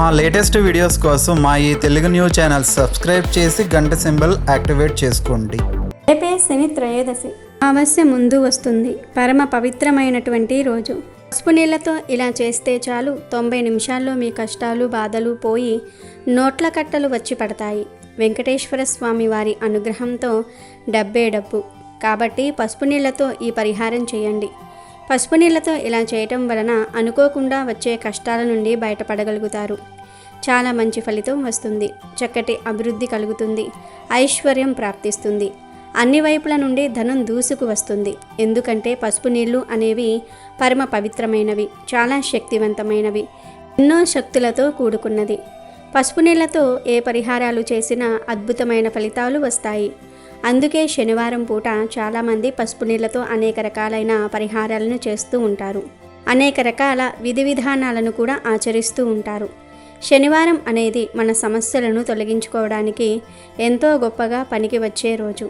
మా latest videos కోసం మా ఈ తెలుగు న్యూస్ ఛానల్ సబ్స్క్రైబ్ చేసి గంట సింబల్ యాక్టివేట్ చేసుకోండి. రేపే శని త్రయోదశి అమావాస్య ముందు వస్తుంది. పరమ పవిత్రమైనటువంటి రోజు. పసుపు నీళ్లతో ఇలా చేస్తే చాలు 90 నిమిషాల్లో మీ కష్టాలు బాధలు పోయి నోట్ల కట్టలు వచ్చి పడతాయి. వెంకటేశ్వర స్వామి వారి అనుగ్రహంతో డబ్బే డబ్బు. కాబట్టి పసుపు నీళ్లతో ఈ పరిహారం చేయండి. పసుపు నీళ్లతో ఇలా చేయటం వలన అనుకోకుండా వచ్చే కష్టాల నుండి బయటపడగలుగుతారు. చాలా మంచి ఫలితం వస్తుంది. చక్కటి అభివృద్ధి కలుగుతుంది. ఐశ్వర్యం ప్రాప్తిస్తుంది. అన్ని వైపుల నుండి ధనం దూసుకు వస్తుంది. ఎందుకంటే పసుపు నీళ్లు అనేవి పరమ పవిత్రమైనవి, చాలా శక్తివంతమైనవి, ఎన్నో శక్తులతో కూడుకున్నది. పసుపు నీళ్లతో ఏ పరిహారాలు చేసినా అద్భుతమైన ఫలితాలు వస్తాయి. అందుకే శనివారం పూట చాలామంది పసుపు నీళ్లతో అనేక రకాలైన పరిహారాలను చేస్తూ ఉంటారు. అనేక రకాల విధి విధానాలను కూడా ఆచరిస్తూ ఉంటారు. శనివారం అనేది మన సమస్యలను తొలగించుకోవడానికి ఎంతో గొప్పగా పనికి వచ్చే రోజు.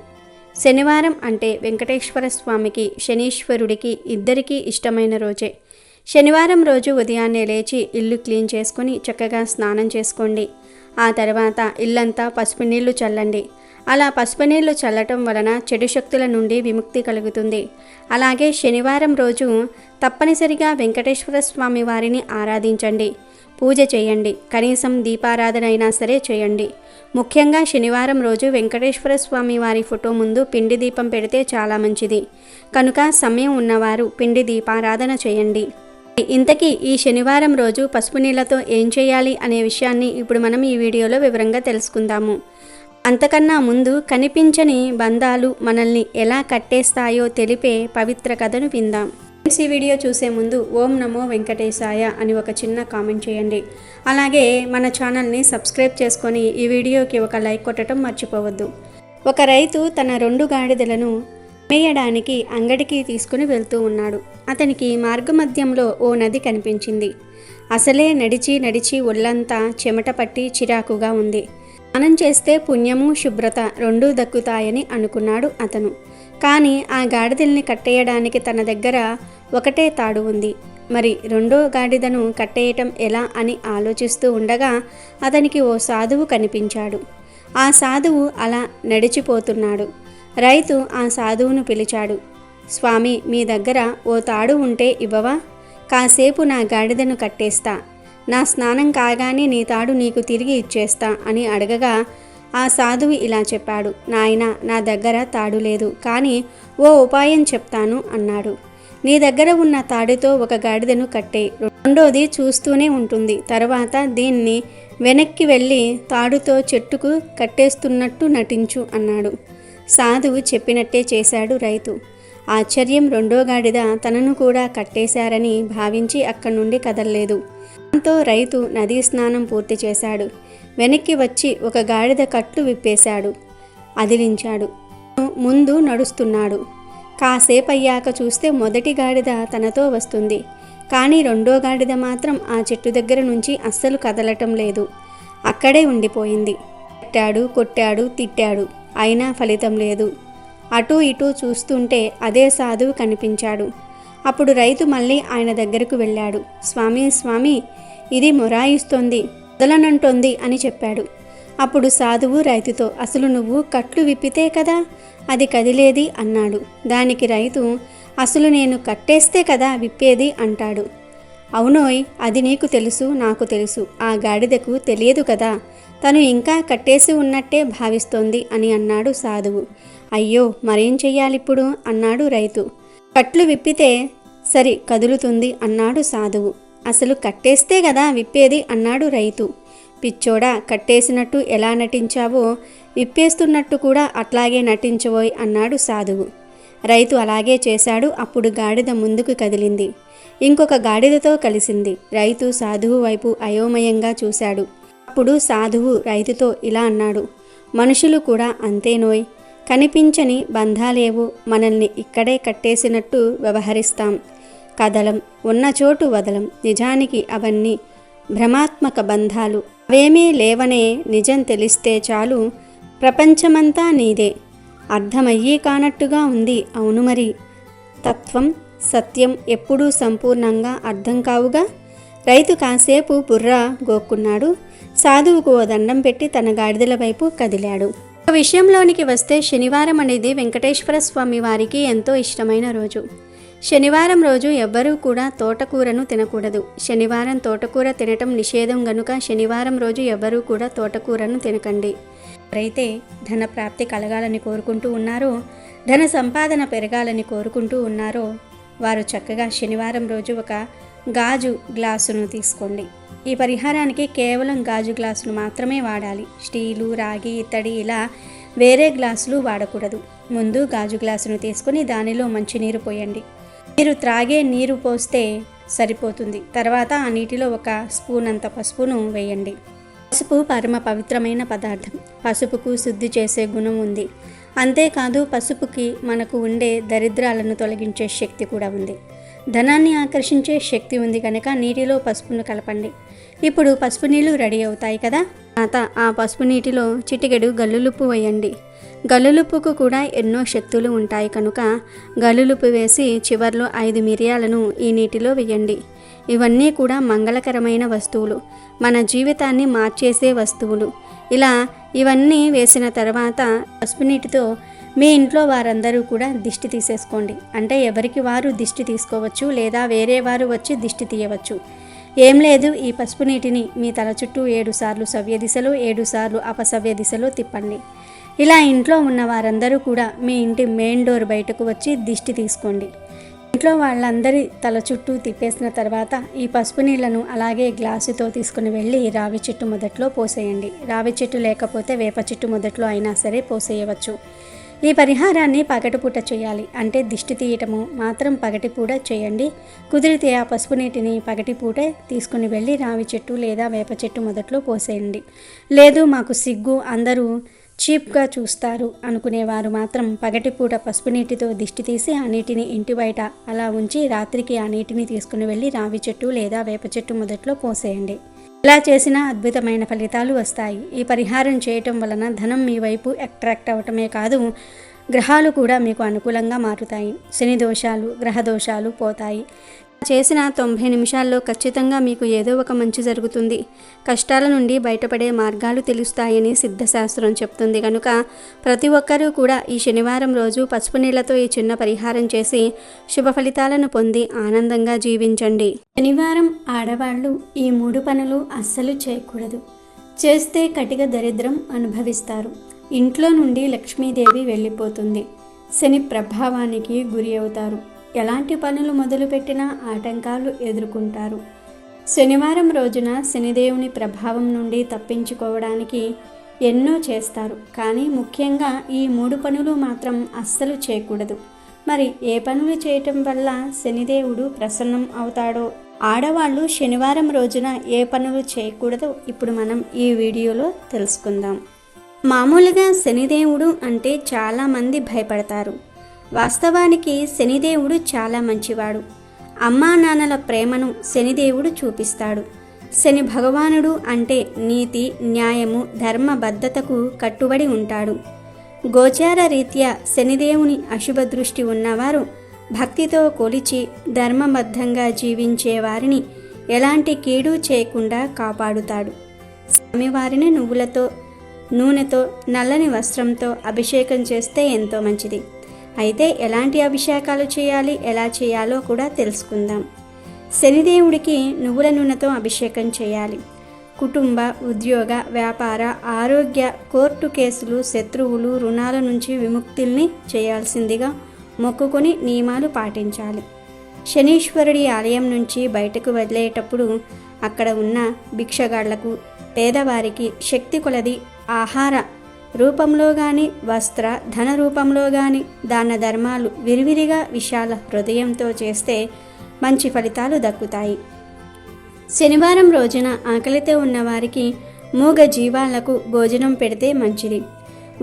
శనివారం అంటే వెంకటేశ్వర స్వామికి, శనీశ్వరుడికి ఇద్దరికీ ఇష్టమైన రోజే. శనివారం రోజు ఉదయాన్నే లేచి ఇల్లు క్లీన్ చేసుకొని చక్కగా స్నానం చేసుకోండి. ఆ తర్వాత ఇల్లంతా పసుపు నీళ్లు చల్లండి. అలా పసుపు నీళ్లు చల్లటం వలన చెడు శక్తుల నుండి విముక్తి కలుగుతుంది. అలాగే శనివారం రోజు తప్పనిసరిగా వెంకటేశ్వర స్వామి వారిని ఆరాధించండి, పూజ చేయండి. కనీసం దీపారాధన అయినా సరే చేయండి. ముఖ్యంగా శనివారం రోజు వెంకటేశ్వర స్వామి వారి ఫోటో ముందు పిండి దీపం పెడితే చాలా మంచిది. కనుక సమయం ఉన్నవారు పిండి దీపారాధన చేయండి. ఇంతకీ ఈ శనివారం రోజు పసుపు నీళ్లతో ఏం చేయాలి అనే విషయాన్ని ఇప్పుడు మనం ఈ వీడియోలో వివరంగా తెలుసుకుందాము. అంతకన్నా ముందు కనిపించని బంధాలు మనల్ని ఎలా కట్టేస్తాయో తెలిపే పవిత్ర కథను విందాం. ఈ వీడియో చూసే ముందు ఓం నమో వెంకటేశాయ అని ఒక చిన్న కామెంట్ చేయండి. అలాగే మన ఛానల్ని సబ్స్క్రైబ్ చేసుకొని ఈ వీడియోకి ఒక లైక్ కొట్టడం మర్చిపోవద్దు. ఒక రైతు తన 2 గాడిదలను మేయడానికి అంగడికి తీసుకుని వెళ్తూ ఉన్నాడు. అతనికి మార్గమధ్యంలో ఓ నది కనిపించింది. అసలే నడిచి నడిచి ఒళ్ళంతా చెమట పట్టి చిరాకుగా ఉంది. స్నానం చేస్తే పుణ్యము శుభ్రత 2 దక్కుతాయని అనుకున్నాడు అతను. కానీ ఆ గాడిదల్ని కట్టేయడానికి తన దగ్గర ఒకటే తాడు ఉంది. మరి 2వ గాడిదను కట్టేయటం ఎలా అని ఆలోచిస్తూ ఉండగా అతనికి ఓ సాధువు కనిపించాడు. ఆ సాధువు అలా నడిచిపోతున్నాడు. రైతు ఆ సాధువును పిలిచాడు. స్వామి, మీ దగ్గర ఓ తాడు ఉంటే ఇవ్వవా? కాసేపు నా గాడిదను కట్టేస్తా. నా స్నానం కాగానే నీ తాడు నీకు తిరిగి ఇచ్చేస్తా అని అడగగా ఆ సాధువు ఇలా చెప్పాడు. నాయనా, నా దగ్గర తాడు లేదు, కానీ ఓ ఉపాయం చెప్తాను అన్నాడు. నీ దగ్గర ఉన్న తాడుతో ఒక గాడిదను కట్టే, 2వది చూస్తూనే ఉంటుంది. తర్వాత దీన్ని వెనక్కి వెళ్ళి తాడుతో చెట్టుకు కట్టేస్తున్నట్టు నటించు అన్నాడు. సాధువు చెప్పినట్టే చేశాడు రైతు. ఆశ్చర్యం, 2వ గాడిద తనను కూడా కట్టేశారని భావించి అక్కడి నుండి కదలలేదు. దాంతో రైతు నదీ స్నానం పూర్తి చేశాడు. వెనక్కి వచ్చి ఒక గాడిద కట్లు విప్పేశాడు. అదిలించాడు. ముందు నడుస్తున్నాడు. కాసేపయ్యాక చూస్తే మొదటి గాడిద తనతో వస్తుంది. కానీ 2వ గాడిద మాత్రం ఆ చెట్టు దగ్గర నుంచి అస్సలు కదలటం లేదు. అక్కడే ఉండిపోయింది. కొట్టాడు, కొట్టాడు, తిట్టాడు. అయినా ఫలితం లేదు. అటూ ఇటూ చూస్తుంటే అదే సాధువు కనిపించాడు. అప్పుడు రైతు మళ్ళీ ఆయన దగ్గరకు వెళ్ళాడు. స్వామి, స్వామి, ఇది మొరాయిస్తోంది, వదలనంటోంది అని చెప్పాడు. అప్పుడు సాధువు రైతుతో, అసలు నువ్వు కట్లు విప్పితే కదా అది కదిలేది అన్నాడు. దానికి రైతు, అసలు నేను కట్టేస్తే కదా విప్పేది అంటాడు. అవునోయ్, అది నీకు తెలుసు, నాకు తెలుసు, ఆ గాడిదకు తెలియదు కదా, తను ఇంకా కట్టేసి ఉన్నట్టే భావిస్తోంది అని అన్నాడు సాధువు. అయ్యో, మరేం చెయ్యాలిప్పుడు అన్నాడు రైతు. కట్లు విప్పితే సరి కదులుతుంది అన్నాడు సాధువు. అసలు కట్టేస్తే కదా విప్పేది అన్నాడు రైతు. పిచ్చోడా, కట్టేసినట్టు ఎలా నటించావో విప్పేస్తున్నట్టు కూడా అట్లాగే నటించబోయ్ అన్నాడు సాధువు. రైతు అలాగే చేశాడు. అప్పుడు గాడిద ముందుకు కదిలింది. ఇంకొక గాడిదతో కలిసింది. రైతు సాధువు వైపు అయోమయంగా చూశాడు. అప్పుడు సాధువు రైతుతో ఇలా అన్నాడు. మనుషులు కూడా అంతేనోయ్, కనిపించని బంధాలేవో మనల్ని ఇక్కడే కట్టేసినట్టు వ్యవహరిస్తాం. కదలం, ఉన్న చోటు వదలం. నిజానికి అవన్నీ భ్రమాత్మక బంధాలు. అవేమీ లేవనే నిజం తెలిస్తే చాలు, ప్రపంచమంతా నీదే అర్థమయ్యే కానట్టుగా ఉంది. అవును మరి, తత్వం సత్యం ఎప్పుడూ సంపూర్ణంగా అర్థం కావుగా. రైతు కాసేపు బుర్ర గోక్కున్నాడు. సాధువుకు ఓ దండం పెట్టి తన గాడిదల వైపు కదిలాడు. ఒక విషయంలోనికి వస్తే శనివారం అనేది వెంకటేశ్వర స్వామి వారికి ఎంతో ఇష్టమైన రోజు. శనివారం రోజు ఎవ్వరూ కూడా తోటకూరను తినకూడదు. శనివారం తోటకూర తినటం నిషేధం గనుక శనివారం రోజు ఎవ్వరూ కూడా తోటకూరను తినకండి. ఎవరైతే ధన ప్రాప్తి కలగాలని కోరుకుంటూ ఉన్నారో, ధన సంపాదన పెరగాలని కోరుకుంటూ ఉన్నారో వారు చక్కగా శనివారం రోజు ఒక గాజు గ్లాసును తీసుకోండి. ఈ పరిహారానికి కేవలం గాజు గ్లాసును మాత్రమే వాడాలి. స్టీలు, రాగి, ఇత్తడి ఇలా వేరే గ్లాసులు వాడకూడదు. ముందు గాజు గ్లాసును తీసుకొని దానిలో మంచినీరు పోయండి. మీరు త్రాగే నీరు పోస్తే సరిపోతుంది. తర్వాత ఆ నీటిలో ఒక స్పూన్ అంత పసుపును వేయండి. పసుపు పరమ పవిత్రమైన పదార్థం. పసుపుకు శుద్ధి చేసే గుణం ఉంది. అంతేకాదు పసుపుకి మనకు ఉండే దరిద్రాలను తొలగించే శక్తి కూడా ఉంది. ధనాన్ని ఆకర్షించే శక్తి ఉంది కనుక నీటిలో పసుపును కలపండి. ఇప్పుడు పసుపు నీళ్ళు రెడీ అవుతాయి కదా. తర్వాత ఆ పసుపు నీటిలో చిటికెడు గల్లులుప్పు వేయండి. గల్లులుప్పుకు కూడా ఎన్నో శక్తులు ఉంటాయి కనుక గల్లులుప్పు వేసి చివర్లో 5 మిరియాలను ఈ నీటిలో వేయండి. ఇవన్నీ కూడా మంగళకరమైన వస్తువులు, మన జీవితాన్ని మార్చేసే వస్తువులు. ఇలా ఇవన్నీ వేసిన తర్వాత పసుపు నీటితో మీ ఇంట్లో వారందరూ కూడా దిష్టి తీసేసుకోండి. అంటే ఎవరికి వారు దిష్టి తీసుకోవచ్చు, లేదా వేరే వారు వచ్చి దిష్టి తీయవచ్చు. ఏం లేదు, ఈ పసుపు నీటిని మీ తల చుట్టూ 7 సార్లు సవ్య దిశలో 7 సార్లు అపసవ్య దిశలో తిప్పండి. ఇలా ఇంట్లో ఉన్న వారందరూ కూడా మీ ఇంటి మెయిన్ డోర్ బయటకు వచ్చి దిష్టి తీసుకోండి. ఇంట్లో వాళ్ళందరి తల చుట్టూ తిప్పేసిన తర్వాత ఈ పసుపు నీళ్లను అలాగే గ్లాసుతో తీసుకుని వెళ్ళి రావి చెట్టు మొదట్లో పోసేయండి. రావి చెట్టు లేకపోతే వేప చెట్టు మొదట్లో అయినా సరే పోసేయవచ్చు. ఈ పరిహారాన్ని పగటిపూట చేయాలి. అంటే దిష్టి తీయటము మాత్రం పగటిపూట చేయండి. కుదిరితే ఆ పసుపు నీటిని పగటిపూటే తీసుకుని వెళ్ళి రావి చెట్టు లేదా వేప చెట్టు మొదట్లో పోసేయండి. లేదు మాకు సిగ్గు, అందరూ చీప్గా చూస్తారు అనుకునేవారు మాత్రం పగటిపూట పసుపు నీటితో దిష్టి తీసి ఆ నీటిని ఇంటి బయట అలా ఉంచి రాత్రికి ఆ నీటిని తీసుకుని వెళ్ళి రావి చెట్టు లేదా వేప చెట్టు మొదట్లో పోసేయండి. ఇలా చేసిన అద్భుతమైన ఫలితాలు వస్తాయి. ఈ పరిహారం చేయటం వలన ధనం మీ వైపు అట్రాక్ట్ అవ్వటమే కాదు, గ్రహాలు కూడా మీకు అనుకూలంగా మారుతాయి. శని దోషాలు, గ్రహ దోషాలు పోతాయి. చేసిన 90 నిమిషాల్లో ఖచ్చితంగా మీకు ఏదో ఒక మంచి జరుగుతుంది. కష్టాల నుండి బయటపడే మార్గాలు తెలుస్తాయని సిద్ధశాస్త్రం చెప్తుంది కనుక ప్రతి ఒక్కరూ కూడా ఈ శనివారం రోజు పసుపు నీళ్లతో ఈ చిన్న పరిహారం చేసి శుభ ఫలితాలను పొంది ఆనందంగా జీవించండి. శనివారం ఆడవాళ్ళు ఈ 3 పనులు అస్సలు చేయకూడదు. చేస్తే కటిక దరిద్రం అనుభవిస్తారు. ఇంట్లో నుండి లక్ష్మీదేవి వెళ్ళిపోతుంది. శని ప్రభావానికి గురి అవుతారు. ఎలాంటి పనులు మొదలుపెట్టినా ఆటంకాలు ఎదుర్కొంటారు. శనివారం రోజున శనిదేవుని ప్రభావం నుండి తప్పించుకోవడానికి ఎన్నో చేస్తారు. కానీ ముఖ్యంగా ఈ 3 పనులు మాత్రం అస్సలు చేయకూడదు. మరి ఏ పనులు చేయటం వల్ల శనిదేవుడు ప్రసన్నం అవుతాడో, ఆడవాళ్ళు శనివారం రోజున ఏ పనులు చేయకూడదో ఇప్పుడు మనం ఈ వీడియోలో తెలుసుకుందాం. మామూలుగా శనిదేవుడు అంటే చాలామంది భయపడతారు. వాస్తవానికి శనిదేవుడు చాలా మంచివాడు. అమ్మా నాన్నల ప్రేమను శనిదేవుడు చూపిస్తాడు. శని భగవానుడు అంటే నీతి, న్యాయము, ధర్మబద్ధతకు కట్టుబడి ఉంటాడు. గోచార రీత్యా శనిదేవుని అశుభ దృష్టి ఉన్నవారు భక్తితో కొలిచి ధర్మబద్ధంగా జీవించే వారిని ఎలాంటి కీడు చేయకుండా కాపాడుతాడు. స్వామివారిని నువ్వులతో, నూనెతో, నల్లని వస్త్రంతో అభిషేకం చేస్తే ఎంతో మంచిది. అయితే ఎలాంటి అభిషేకాలు చేయాలి, ఎలా చేయాలో కూడా తెలుసుకుందాం. శనిదేవుడికి నువ్వుల నూనెతో అభిషేకం చేయాలి. కుటుంబ, ఉద్యోగ, వ్యాపార, ఆరోగ్య, కోర్టు కేసులు, శత్రువులు, రుణాల నుంచి విముక్తుల్ని చేయాల్సిందిగా మొక్కుకొని నియమాలు పాటించాలి. శనీశ్వరుడి ఆలయం నుంచి బయటకు వదిలేటప్పుడు అక్కడ ఉన్న భిక్షగాళ్లకు, పేదవారికి శక్తి కొలది ఆహార రూపంలో కానీ, వస్త్ర, ధన రూపంలో కానీ దాన ధర్మాలు విరివిరిగా విశాల హృదయంతో చేస్తే మంచి ఫలితాలు దక్కుతాయి. శనివారం రోజున ఆకలితో ఉన్నవారికి, మూగ జీవాలకు భోజనం పెడితే మంచిది.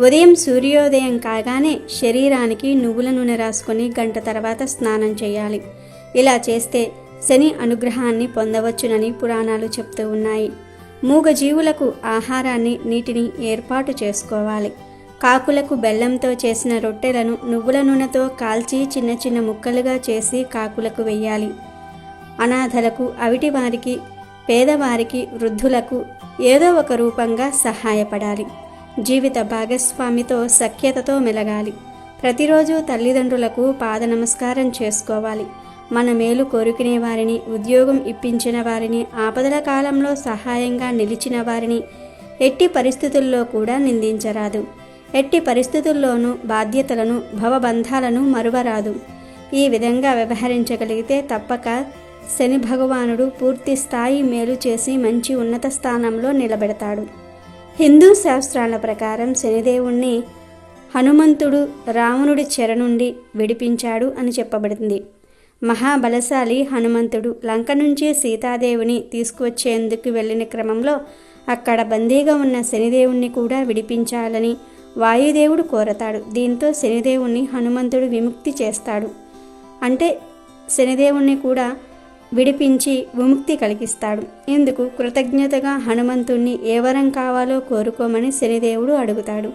ఉదయం సూర్యోదయం కాగానే శరీరానికి నువ్వుల నూనె రాసుకొని గంట తర్వాత స్నానం చేయాలి. ఇలా చేస్తే శని అనుగ్రహాన్ని పొందవచ్చునని పురాణాలు చెప్తూ ఉన్నాయి. మూగజీవులకు ఆహారాన్ని, నీటిని ఏర్పాటు చేసుకోవాలి. కాకులకు బెల్లంతో చేసిన రొట్టెలను నువ్వుల నూనెతో కాల్చి చిన్న చిన్న ముక్కలుగా చేసి కాకులకు వెయ్యాలి. అనాథలకు, అవిటివారికి, పేదవారికి, వృద్ధులకు ఏదో ఒక రూపంగా సహాయపడాలి. జీవిత భాగస్వామితో సఖ్యతతో మెలగాలి. ప్రతిరోజు తల్లిదండ్రులకు పాద నమస్కారం చేసుకోవాలి. మన మేలు కోరుకునే వారిని, ఉద్యోగం ఇప్పించిన వారిని, ఆపదల కాలంలో సహాయంగా నిలిచిన వారిని ఎట్టి పరిస్థితుల్లో కూడా నిందించరాదు. ఎట్టి పరిస్థితుల్లోనూ బాధ్యతలను, భవబంధాలను మరువరాదు. ఈ విధంగా వ్యవహరించగలిగితే తప్పక శని భగవానుడు పూర్తి స్థాయి మేలు చేసి మంచి ఉన్నత స్థానంలో నిలబెడతాడు. హిందూ శాస్త్రాల ప్రకారం శనిదేవుణ్ణి హనుమంతుడు రావణుడి చెర నుండి విడిపించాడు అని చెప్పబడింది. మహాబలశాలి హనుమంతుడు లంక నుంచి సీతాదేవిని తీసుకువచ్చేందుకు వెళ్ళిన క్రమంలో అక్కడ బందీగా ఉన్న శనిదేవుణ్ణి కూడా విడిపించాలని వాయుదేవుడు కోరతాడు. దీంతో శనిదేవుణ్ణి హనుమంతుడు విముక్తి చేస్తాడు. అంటే శనిదేవుణ్ణి కూడా విడిపించి విముక్తి కలిగిస్తాడు. ఇందుకు కృతజ్ఞతగా హనుమంతుణ్ణి ఏ వరం కావాలో కోరుకోమని శనిదేవుడు అడుగుతాడు.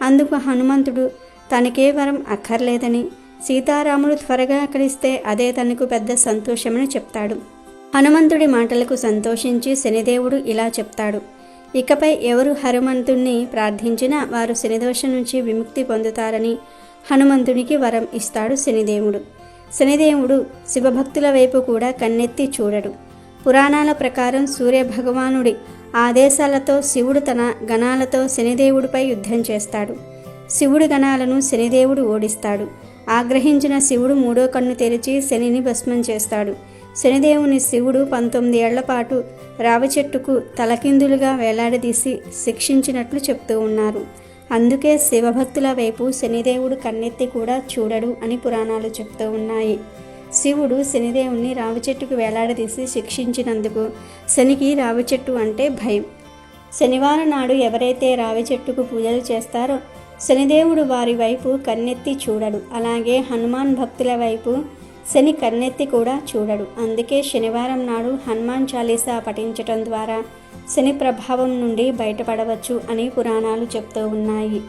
అందుకు హనుమంతుడు తనకే వరం అక్కర్లేదని, సీతారాములు త్వరగా కలిస్తే అదే తనకు పెద్ద సంతోషమని చెప్తాడు. హనుమంతుడి మాటలకు సంతోషించి శనిదేవుడు ఇలా చెప్తాడు: ఇకపై ఎవరు హనుమంతుణ్ణి ప్రార్థించినా వారు శనిదోషం నుంచి విముక్తి పొందుతారని హనుమంతునికి వరం ఇస్తాడు శనిదేవుడు. శనిదేవుడు శివభక్తుల వైపు కూడా కన్నెత్తి చూడడు. పురాణాల ప్రకారం సూర్యభగవానుడి ఆదేశాలతో శివుడు తన గణాలతో శనిదేవుడిపై యుద్ధం చేస్తాడు. శివుడి గణాలను శనిదేవుడు ఓడిస్తాడు. ఆగ్రహించిన శివుడు మూడో కన్ను తెరిచి శనిని భస్మం చేస్తాడు. శనిదేవుని శివుడు 19 ఏళ్ల పాటు రావి చెట్టుకు తలకిందులుగా వేలాడదీసి శిక్షించినట్లు చెప్తూ ఉన్నారు. అందుకే శివభక్తుల వైపు శనిదేవుడు కన్నెత్తి కూడా చూడడు అని పురాణాలు చెప్తూ ఉన్నాయి. శివుడు శనిదేవుని రావి చెట్టుకు వేలాడదీసి శిక్షించినందుకు శనికి రావి చెట్టు అంటే భయం. శనివారం నాడు ఎవరైతే రావి చెట్టుకు పూజలు చేస్తారో శనిదేవుడు వారి వైపు కన్నెత్తి చూడడు. అలాగే హనుమాన్ భక్తుల వైపు శని కన్నెత్తి కూడా చూడడు. అందుకే శనివారం నాడు హనుమాన్ చాలీసా పఠించటం ద్వారా శని ప్రభావం నుండి బయటపడవచ్చు అని పురాణాలు చెప్తూ ఉన్నాయి.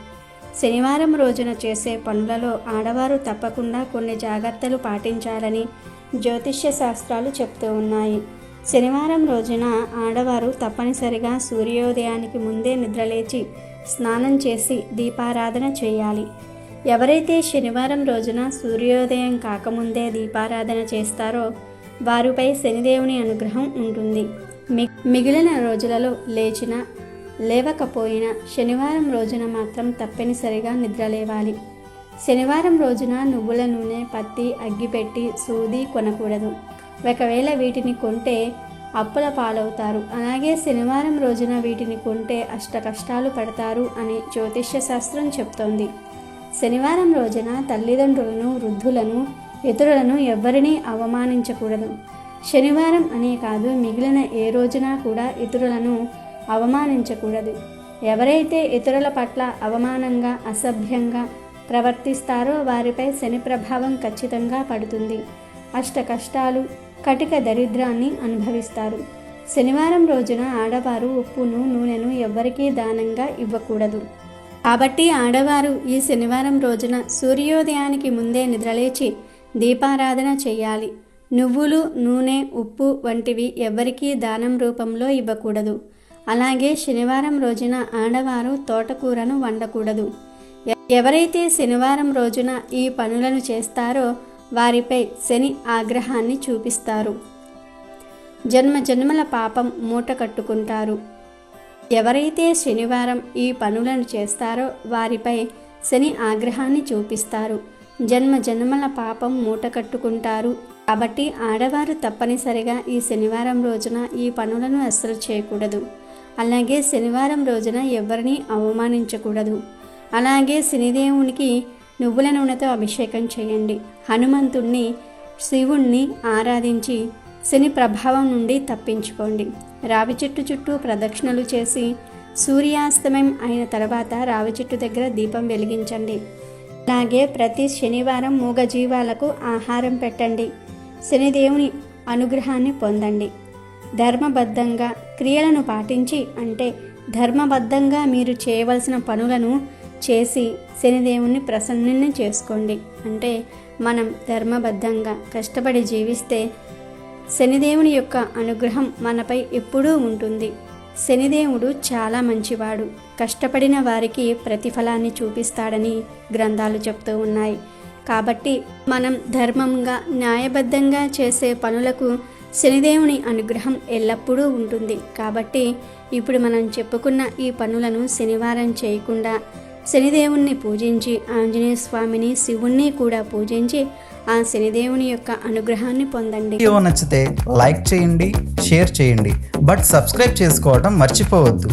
శనివారం రోజున చేసే పనులలో ఆడవారు తప్పకుండా కొన్ని జాగ్రత్తలు పాటించాలని జ్యోతిష్య శాస్త్రాలు చెప్తూ ఉన్నాయి. శనివారం రోజున ఆడవారు తప్పనిసరిగా సూర్యోదయానికి ముందే నిద్రలేచి స్నానం చేసి దీపారాధన చేయాలి. ఎవరైతే శనివారం రోజున సూర్యోదయం కాకముందే దీపారాధన చేస్తారో వారిపై శనిదేవుని అనుగ్రహం ఉంటుంది. మిగిలిన రోజులలో లేచినా లేవకపోయినా శనివారం రోజున మాత్రం తప్పనిసరిగా నిద్రలేవాలి. శనివారం రోజున నువ్వుల నూనె, పత్తి, అగ్గిపెట్టి, సూది కొనకూడదు. ఒకవేళ వీటిని కొంటే అప్పుల పాలవుతారు. అలాగే శనివారం రోజున వీటిని కొంటే అష్ట కష్టాలు పడతారు అని జ్యోతిష్య శాస్త్రం చెప్తోంది. శనివారం రోజున తల్లిదండ్రులను, వృద్ధులను, ఇతరులను ఎవ్వరినీ అవమానించకూడదు. శనివారం అనే కాదు, మిగిలిన ఏ రోజున కూడా ఇతరులను అవమానించకూడదు. ఎవరైతే ఇతరుల పట్ల అవమానంగా, అసభ్యంగా ప్రవర్తిస్తారో వారిపై శని ప్రభావం ఖచ్చితంగా పడుతుంది. అష్ట కష్టాలు, కటిక దరిద్రాన్ని అనుభవిస్తారు. శనివారం రోజున ఆడవారు ఉప్పును, నూనెను ఎవ్వరికీ దానంగా ఇవ్వకూడదు. కాబట్టి ఆడవారు ఈ శనివారం రోజున సూర్యోదయానికి ముందే నిద్రలేచి దీపారాధన చేయాలి. నువ్వులు, నూనె, ఉప్పు వంటివి ఎవ్వరికీ దానం రూపంలో ఇవ్వకూడదు. అలాగే శనివారం రోజున ఆడవారు తోటకూరను వండకూడదు. ఎవరైతే శనివారం రోజున ఈ పనులను చేస్తారో వారిపై శని ఆగ్రహాన్ని చూపిస్తారు. జన్మ జన్మల పాపం మూట కట్టుకుంటారు. ఎవరైతే శనివారం ఈ పనులను చేస్తారో వారిపై శని ఆగ్రహాన్ని చూపిస్తారు. జన్మ జన్మల పాపం మూట కట్టుకుంటారు. కాబట్టి ఆడవారు తప్పనిసరిగా ఈ శనివారం రోజున ఈ పనులను అస్సలు చేయకూడదు. అలాగే శనివారం రోజున ఎవరిని అవమానించకూడదు. అలాగే శనిదేవునికి నువ్వుల నూనెతో అభిషేకం చేయండి. హనుమంతుణ్ణి, శివుణ్ణి ఆరాధించి శని ప్రభావం నుండి తప్పించుకోండి. రావి చెట్టు చుట్టూ ప్రదక్షిణలు చేసి సూర్యాస్తమయం అయిన తర్వాత రావి చెట్టు దగ్గర దీపం వెలిగించండి. అలాగే ప్రతి శనివారం మూగజీవాలకు ఆహారం పెట్టండి. శనిదేవుని అనుగ్రహాన్ని పొందండి. ధర్మబద్ధంగా క్రియలను పాటించి, అంటే ధర్మబద్ధంగా మీరు చేయవలసిన పనులను చేసి శనిదేవుని ప్రసన్నుని చేసుకోండి. అంటే మనం ధర్మబద్ధంగా కష్టపడి జీవిస్తే శనిదేవుని యొక్క అనుగ్రహం మనపై ఎప్పుడూ ఉంటుంది. శనిదేవుడు చాలా మంచివాడు, కష్టపడిన వారికి ప్రతిఫలాన్ని చూపిస్తాడని గ్రంథాలు చెప్తూ ఉన్నాయి. కాబట్టి మనం ధర్మంగా న్యాయబద్ధంగా చేసే పనులకు శనిదేవుని అనుగ్రహం ఎల్లప్పుడూ ఉంటుంది. కాబట్టి ఇప్పుడు మనం చెప్పుకున్న ఈ పనులను శనివారం చేయకుండా శనిదేవుణ్ణి పూజించి ఆంజనేయ స్వామిని, శివుణ్ణి కూడా పూజించి ఆ శనిదేవుని యొక్క అనుగ్రహాన్ని పొందండి. వీడియో నచ్చితే లైక్ చేయండి, షేర్ చేయండి, బట్ సబ్స్క్రైబ్ చేసుకోవడం మర్చిపోవద్దు.